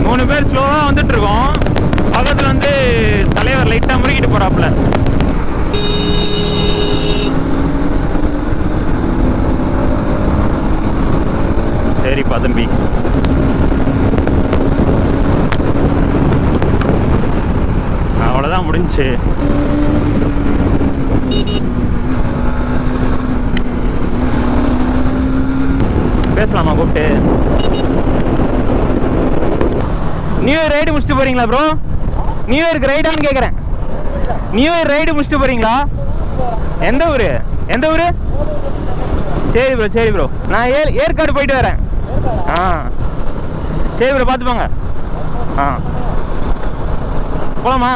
3 பேர் ஸ்லோவாக வந்துட்டு இருக்கோம். பக்கத்தில் வந்து தலைவர் லைட்டாக முறுக்கிட்டு போகிறாப்புல. சரிப்பா தம்பி. அவ்வளோதான் முடிஞ்சுச்சு. பேசலாமா கூப்பிட்டு? நியூ இயர் ரைடு முடிச்சுட்டு போறீங்களா ப்ரோ? நியூ இயருக்கு ரைடான்னு கேட்குறேன். நியூ இயர் ரைடு முடிச்சுட்டு போறீங்களா? எந்த ஊர்? எந்த ஊர்? சரி ப்ரோ, சரி ப்ரோ. நான் ஏற்காடு போயிட்டு வரேன். ஆ சரி ப்ரோ, பார்த்துப்பாங்க. ஆ போலாமா?